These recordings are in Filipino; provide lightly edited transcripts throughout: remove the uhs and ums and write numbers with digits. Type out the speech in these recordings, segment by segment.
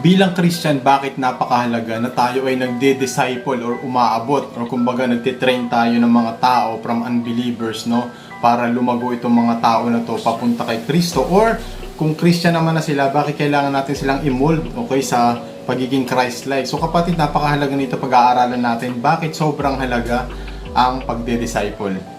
Bilang Christian, bakit napakahalaga na tayo ay nagde-disciple or umaabot or kumbaga nagtitrain tayo ng mga tao from unbelievers, no? Para lumago itong mga tao na to papunta kay Kristo, or kung Christian naman na sila, bakit kailangan natin silang i-mold, okay, sa pagiging Christ-like? So kapatid, napakahalaga nito pag-aaralan natin bakit sobrang halaga ang pagde-disciple.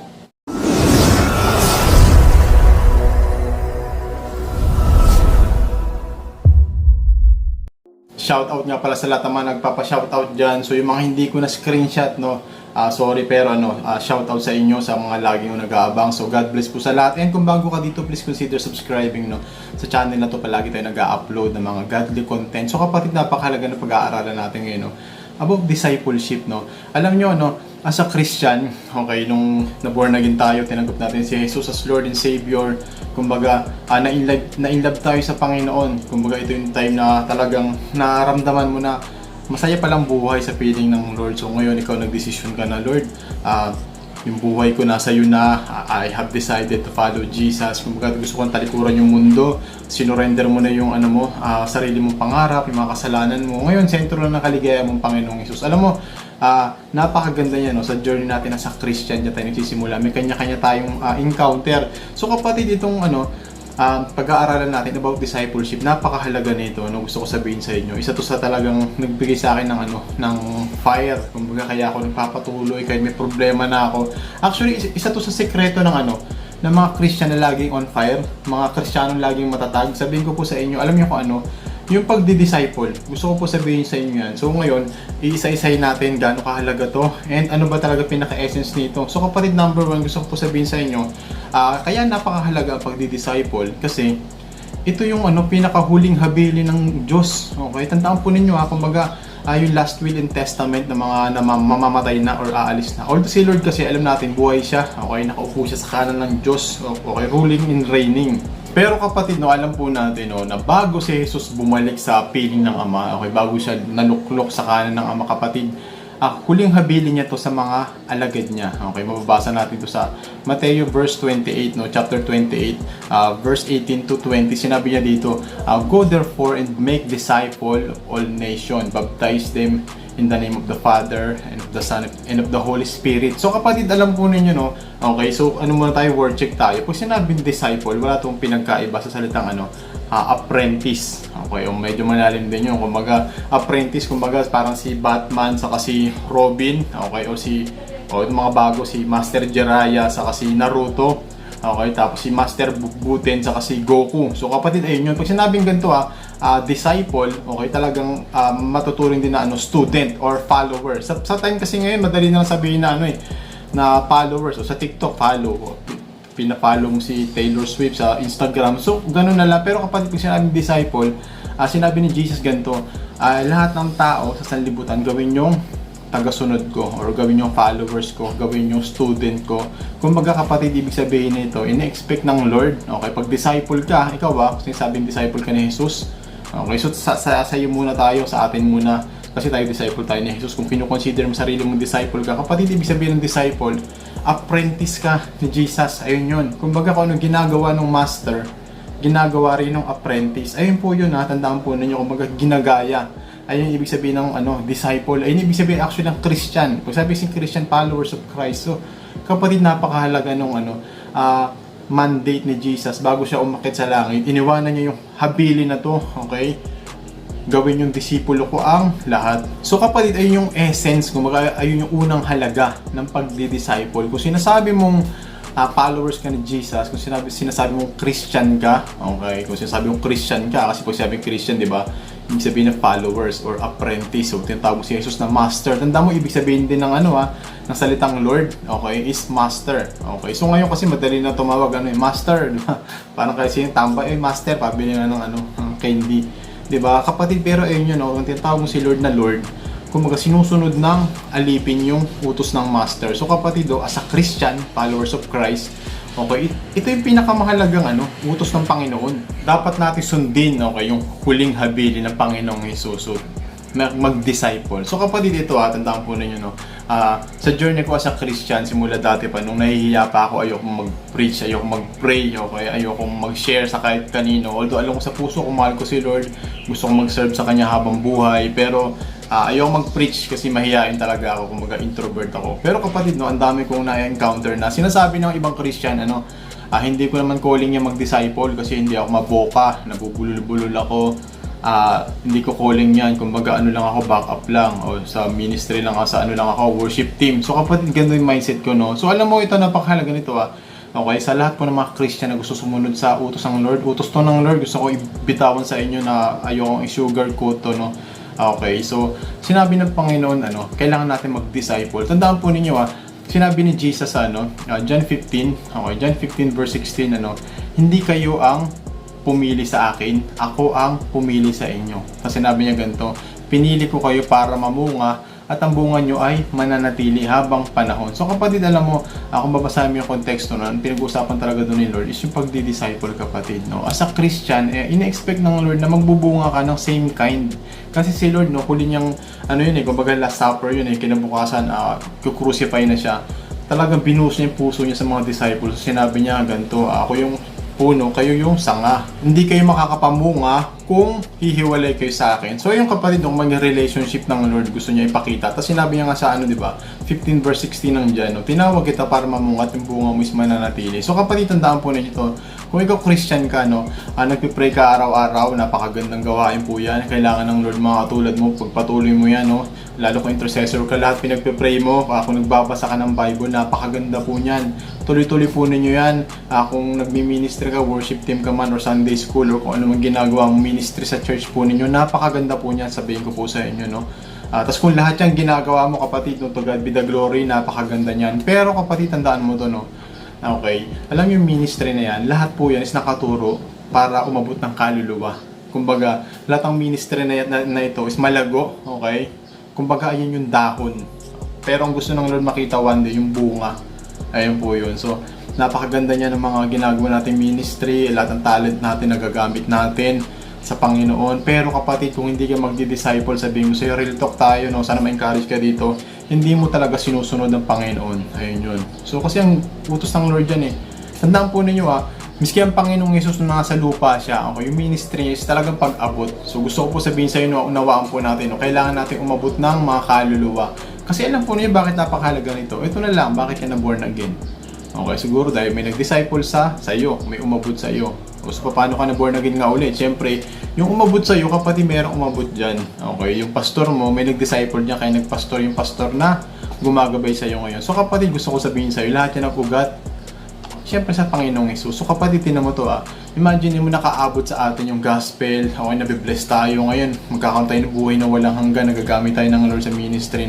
Shoutout nga pala sa lahat ng mga nagpapa-shoutout dyan. So yung mga hindi ko na screenshot, no, sorry, pero shoutout sa inyo, sa mga laging nag-aabang. So God bless po sa lahat. And kung bago ka dito, please consider subscribing, no. Sa channel na to palagi tayo nag-upload ng mga godly content. So kapatid, napakahalaga na pag-aaralan natin ngayon, no, about discipleship, no. Alam nyo, no, as a Christian, okay, nung na-born again tayo, tinanggap natin si Jesus as Lord and Savior. Kumbaga, na-inlove tayo sa Panginoon. Kumbaga, ito yung time na talagang nararamdaman mo na masaya palang buhay sa piling ng Lord. So ngayon, ikaw nagdesisyon ka na, Lord, yung buhay ko nasa iyo na, I have decided to follow Jesus. Kumbaga, gusto kong talikuran yung mundo. Sinurrender mo na yung sarili mong pangarap, yung mga kasalanan mo. Ngayon, sentro na ng kaligaya mong Panginoong Jesus. Alam mo, napakaganda niya, no, sa journey natin na sa Christian niya tayo nagsisimula. May kanya-kanya tayong encounter. So kapatid, itong pag-aaralan natin about discipleship, napakahalaga nito, no, gusto ko sabihin sa inyo. Isa to sa talagang nagbigay sa akin ng fire. Kumbaga, kaya ako nagpapatuloy kahit may problema na ako. Actually, isa to sa sekreto ng mga Christian na laging on fire, mga Kristiyano laging matatag. Sabihin ko po sa inyo, alam niyo kung ano, yung pagdi-disciple, gusto ko po sabihin sa inyo yan. So ngayon, iisa-isahin natin gaano kahalaga to and ano ba talaga pinaka-essence nito. So kapatid, number one, gusto ko po sabihin sa inyo, kaya napakahalaga ang pagdi-disciple kasi ito yung pinakahuling habili ng Diyos. Okay, tandaan po ninyo, kumbaga, yung last will and testament ng mga mamamatay na or aalis na. Although si Lord kasi, alam natin, buhay siya. Okay, nakaupo siya sa kanan ng Diyos. Okay, ruling and reigning. Pero kapatid, no, alam po natin, no, na bago si Jesus bumalik sa piling ng Ama, okay, bago siya naluklok sa kanan ng Ama, kapatid, huling habili niya to sa mga alagad niya. Okay, mababasa natin to sa Mateo verse 28, no, chapter 28, verse 18 to 20. Sinabi niya dito, go therefore and make disciple of all nations, baptize them in the name of the Father and of the Son and of the Holy Spirit. So kapatid, alam po ninyo, no, okay, so muna tayo, word check tayo. Pag sinabing disciple, wala itong pinagkaiba sa salitang apprentice. Okay, medyo malalim din yun. Kumbaga, apprentice, kumbaga parang si Batman saka si Robin, okay, o mga bago, si Master Jiraiya saka si Naruto, okay, tapos si Master Buten saka si Goku. So kapatid, ayun yun. Pag sinabing ganito, disciple, okay, talagang matuturing din na student or follower. Sa time kasi ngayon, madali na lang sabihin na na followers, o sa TikTok, pina-follow mo si Taylor Swift sa Instagram. So, ganun na lang. Pero kapag sinabing disciple, sinabi ni Jesus ganito, lahat ng tao sa sanlibutan, gawin yung tagasunod ko, or gawin yung followers ko, gawin yung student ko. Kumbaga kapatid, ibig sabihin nito, ina-expect ng Lord, okay, pag disciple ka, ikaw ba, kung sinasabing disciple ka ni Jesus, okay, so sa iyo muna tayo, sa atin muna, kasi tayo disciple tayo ni Jesus. Kung kino-consider mo sarili mong disciple ka, kapatid, ibig sabihin ng disciple, apprentice ka ni Jesus. Ayun yun. Kumbaga kung anong ginagawa ng master, ginagawa rin ng apprentice. Ayun po yun, tandaan po ninyo, kumbaga ginagaya. Ayun ibig sabihin ng disciple. Ayun ibig sabihin actually ng Christian. Pag sabi si Christian, followers of Christ. So kapatid, napakahalaga nung mandate ni Jesus bago siya umakyat sa langit. Iniwanan niya yung habili na to, okay? Gawin yung disipulo ko ang lahat. So kapatid, ayun yung essence, kumbaga ayun yung unang halaga ng pagdi-disciple. Kung sinasabi mong followers ka ni Jesus, kung sinasabi mong Christian ka, okay, kung sinasabi mong Christian ka, kasi pag sabi Christian, di ba, ibig sabihin ng followers or apprentice. So tinatawag si Jesus na master. Tanda mo, ibig sabihin din ng ng salitang Lord, okay, is master. Okay, so ngayon kasi madali na tumawag master. Parang kasi yung tambay, master, pabili na ng candy. Diba, kapatid, pero ayun yun, kung tinatawag mo si Lord na Lord, kumbaga sinusunod ng alipin yung utos ng Master. So kapatid, as a Christian, followers of Christ, okay, ito yung pinakamahalagang utos ng Panginoon. Dapat natin sundin, okay, yung huling habili ng Panginoong Jesus. So, mag-disciple. So kapatid, ito tandaan po ninyo, no? Sa journey ko as a Christian, simula dati pa, nung nahihiya pa ako, ayoko mag-preach, ayoko mag-pray, okay? Ayoko mag-share sa kahit kanino. Although alam ko sa puso kung mahal ko si Lord, gusto kong mag-serve sa Kanya habang buhay, pero ayoko mag-preach kasi mahihain talaga ako, kumbaga introvert ako. Pero kapatid, no, ang dami kong na-encounter na sinasabi ng ibang Christian, hindi ko naman calling niya mag-disciple kasi hindi ako maboka, nabubulol-bulol ako. Hindi ko calling yan, kumbaga lang ako, backup lang, o sa ministry lang ako, sa lang ako, worship team. So kapatid, ganito yung mindset ko, no? So alam mo, ito napakahalaga nito, okay, sa lahat po ng mga Christian na gusto sumunod sa utos ng Lord, utos to ng Lord, gusto ko ibitawan sa inyo na ayokong i-sugarcoat to, no? Okay, so sinabi ng Panginoon, kailangan natin mag-disciple. Tandaan po ninyo, sinabi ni Jesus John 15, okay, John 15 verse 16, hindi kayo ang pumili sa akin, ako ang pumili sa inyo. Kasi sinabi niya ganito, pinili ko kayo para mamunga at ang bunga nyo ay mananatili habang panahon. So kapatid, alam mo, kung babasahin mo yung konteksto nun, pinag-uusapan talaga doon ni Lord is yung pagdi-disciple, kapatid, no? As a Christian, ina-expect ng Lord na magbubunga ka ng same kind. Kasi si Lord, no, huli niyang, kumbaga last supper yun, kinabukasan, kukrucify na siya. Talagang binuhos niya yung puso niya sa mga disciples. Sinabi niya ganito, ako yung puno, kayo yung sanga. Hindi kayo makakapamunga kung hihiwalay kayo sa akin. So yung kapatid, kung may relationship ng Lord gusto niya ipakita. Tapos sinabi niya nga sa 15 verse 16 ng dyan, tinawag kita para mamunga at yung bunga mo is mananatili. So kapatid, tandaan po ninyo ito. Kung ikaw Christian ka, nagpipray ka araw-araw, napakagandang gawain po yan. Kailangan ng Lord mga katulad mo, pagpatuloy mo yan, lalo kung intercessor ka, lahat pinagpipray mo, kung nagbabasa ka ng Bible, napakaganda po niyan. Tuloy-tuloy po ninyo yan. Kung nagmi-ministry ka, worship team ka man, or Sunday school, or kung ano man ginagawa mo ministry sa church po ninyo, napakaganda po niyan, sabihin ko po sa inyo, tapos kung lahat yan ginagawa mo, kapatid, to God be the glory, napakaganda niyan. Pero kapatid, tandaan mo to, okay, alam yung ministry na yan, lahat po yan is nakaturo para umabot ng kaluluwa. Kumbaga, lahat ng ministry na ito is malago, okay? Kumbaga, ayun yung dahon. Pero ang gusto ng Lord makita one day, yung bunga. Ayun po yun. So, napakaganda niya ng mga ginagawa nating ministry, lahat ng talent natin nagagamit natin sa Panginoon. Pero kapatid, kung hindi ka magdi-disciple, sabihin mo sa'yo, real talk tayo, sana ma-encourage ka dito, hindi mo talaga sinusunod ng Panginoon. Ayun yun. So, kasi ang utos ng Lord yan Tandaan po ninyo miski ang Panginoong Jesus na nasa lupa siya, yung ministry is talagang pag-abot. So, gusto ko po sabihin sa inyo, unawaan po natin, kailangan natin umabot ng mga kaluluwa. Kasi alam po niyo bakit napakahalaga nito. Ito na lang, bakit ka na born again? Okay, siguro dahil may nag-disciple sa iyo, may umabot sa iyo. O so, paano ka na born again nga ulit? Siyempre, yung umabot sa iyo, kapatid, merong umabot dyan. Okay, yung pastor mo, may nag-disciple niya, kaya nagpastor yung pastor na gumagabay sa iyo ngayon. So kapatid, gusto ko sabihin sa iyo, lahat yan ang ugat, siyempre sa Panginoong Jesus. So kapatid, tinan mo to imagine mo nakaabot sa atin yung gospel, okay, nabibless tayo ngayon, magkakaroon tayo ng buhay na walang hanggan, nagagamit tayo ng Lord sa ministry,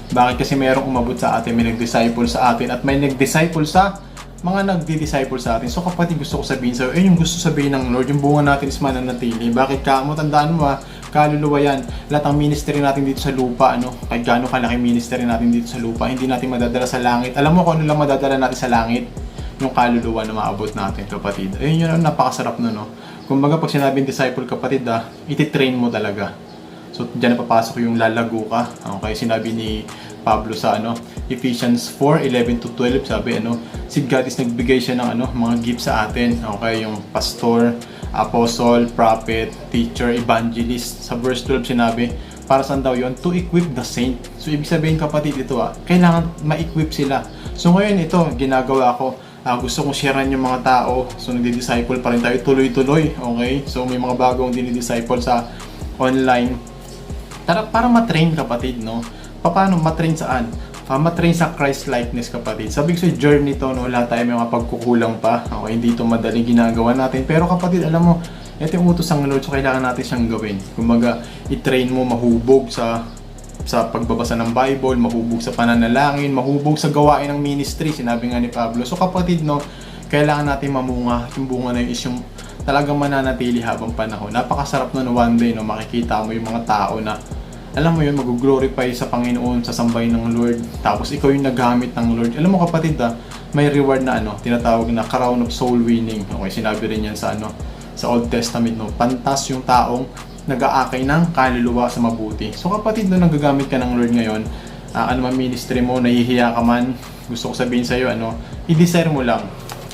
Bakit? Kasi merong umabot sa atin, may nag-disciple sa atin, at may nag-disciple sa mga nagdi-disciple sa atin. So kapatid, gusto ko sabihin sa'yo, yung gusto sabihin ng Lord, yung bunga natin is mananatili. Bakit ka mo? Tandaan mo kaluluwa yan. Lahat ng ministry natin dito sa lupa, kahit gaano kalaki ministry natin dito sa lupa, hindi natin madadala sa langit. Alam mo kung ano lang madadala natin sa langit? Yung kaluluwa na maabot natin, kapatid. Ayun yun, napakasarap Kumbaga, pag sinabing disciple, kapatid, ititrain mo talaga. So, dyan napapasok yung lalago ka. Okay, sinabi ni Pablo sa Ephesians 4:11-12, sabi si God is nagbigay siya ng mga gifts sa atin. Okay, yung pastor, apostle, prophet, teacher, evangelist. Sa verse 12 sinabi, para saan daw yun? To equip the saint. So, ibig sabihin, kapatid, ito kailangan ma-equip sila. So, ngayon ito, ginagawa ko. Gusto kong sharean yung mga tao. So, nagdi-disciple pa rin tayo tuloy-tuloy. Okay? So, may mga bagong dinidisciple sa online. Para matrain, kapatid, Paano matrain saan? Ma-train sa Christ-likeness, kapatid. Sabi ko sa journey to, lahat tayo may mga pagkukulang pa. Okay? Hindi ito madaling ginagawa natin. Pero kapatid, alam mo, ito yung utos ng Lord, so kailangan natin siyang gawin. Kumbaga, i-train mo mahubog sa pagbabasa ng Bible, mahubog sa pananalangin, mahubog sa gawain ng ministry, sinabi nga ni Pablo. So kapatid, kailangan natin mamunga. Yung bunga na yun is yung talagang mananatili habang panahon. Napakasarap one day, makikita mo yung mga tao na, alam mo yun, mag-glorify sa Panginoon, sa sambahin ng Lord. Tapos ikaw yung naggamit ng Lord. Alam mo kapatid, may reward na tinatawag na crown of soul winning. Okay, sinabi rin yan sa Old Testament, pantas yung taong nag-aakay ng kaluluwa sa mabuti. So kapatid, no, nagagamit ka ng Lord ngayon, ano man ministry mo, nahihiya ka man, gusto ko sabihin sa'yo, i-desire mo lang.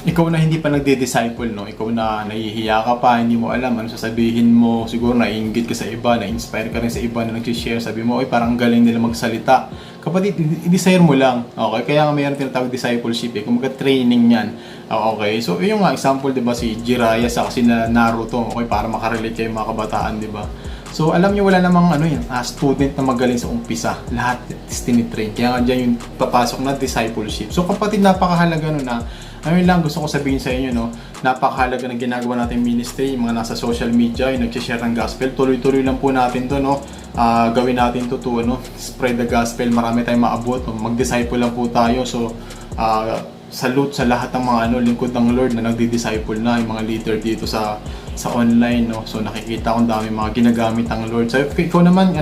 Ikaw na hindi pa nagde-disciple, no? Ikaw na nahihiya ka pa, hindi mo alam ano sasabihin mo, siguro naiinggit ka sa iba, na-inspire ka rin sa iba na nag-share, sabi mo, oy, parang galing nila magsalita. Kapatid, i-desire mo lang, okay? Kaya nga mayroon tinatawag discipleship, kung training yan, okay? So, yung nga example, di ba, si Jiraiya sa kasi na Naruto, okay, para makarelate kayo mga kabataan, di ba? So, alam niyo, wala namang student na magaling sa umpisa. Lahat is tinitrain. Kaya nga dyan yung papasok na discipleship. So, kapatid, napakahalaga na ayun lang gusto ko sabihin sa inyo, no, napakahalaga ng ginagawa natin ministry, yung mga nasa social media, yung nag-share ng gospel, tuloy-tuloy lang po natin to, no. Gawin natin to, spread the gospel, marami tayong maabot, no? Mag-disciple lang po tayo. So, salute sa lahat ng mga lingkod ng Lord na nagdi-disciple na, yung mga leader dito sa online, no. So, nakikita kong dami mga ginagamit ng Lord. So, ikaw naman,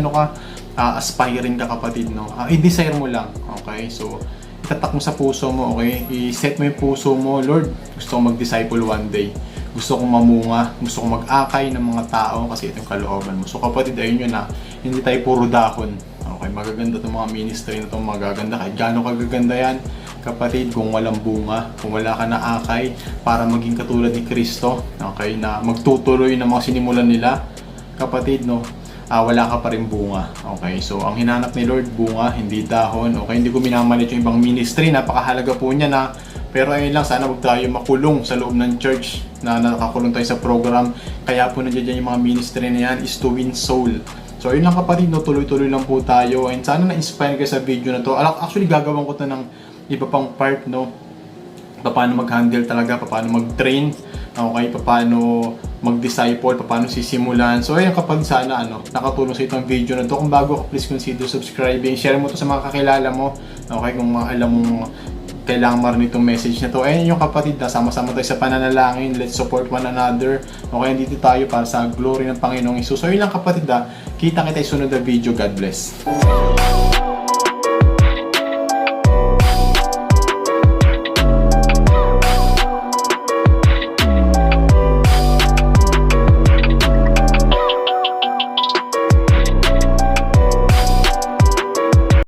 aspiring ka, kapatid, no, i-desire mo lang, okay? So, itatak mo sa puso mo, okay? I-set mo yung puso mo, Lord, gusto kong mag-disciple one day. Gusto kong mamunga, gusto kong mag-akay ng mga tao kasi ito yung kalooban mo. So kapatid, ayun yun na, hindi tayo puro dahon. Okay, magaganda itong mga ministry na itong magaganda. Kahit gaano kagaganda yan, kapatid, kung walang bunga, kung wala ka na akay, para maging katulad ni Kristo, okay, na magtutuloy ng mga sinimulan nila, kapatid, no, wala ka pa rin bunga. Okay, so ang hinanap ni Lord, bunga, hindi dahon. Okay, hindi ko minamalit yung ibang ministry, napakahalaga po niya na, pero ayun lang, sana wag tayo makulong sa loob ng church na nakakulong tayo sa program. Kaya po nandiyan yung mga ministry na yan is to win soul. So ayun lang, kapatid, no, tuloy-tuloy lang po tayo, and sana na-inspire kayo sa video na to. Actually, gagawin ko to ng iba pang part, no, paano mag-handle talaga, paano mag-train, okay, paano mag-disciple, paano sisimulan. So ayun, kapag sana nakatulong sa itong video na to, kung bago ka, please consider subscribing, share mo to sa mga kakilala mo, okay, kung alam mo kailangan marinig itong message na to. Ayun yung kapatid, sama-sama tayo sa pananalangin, let's support one another, okay, dito tayo para sa glory ng Panginoong Isus. So ayun lang, kapatid, kita kita sunod na video. God bless.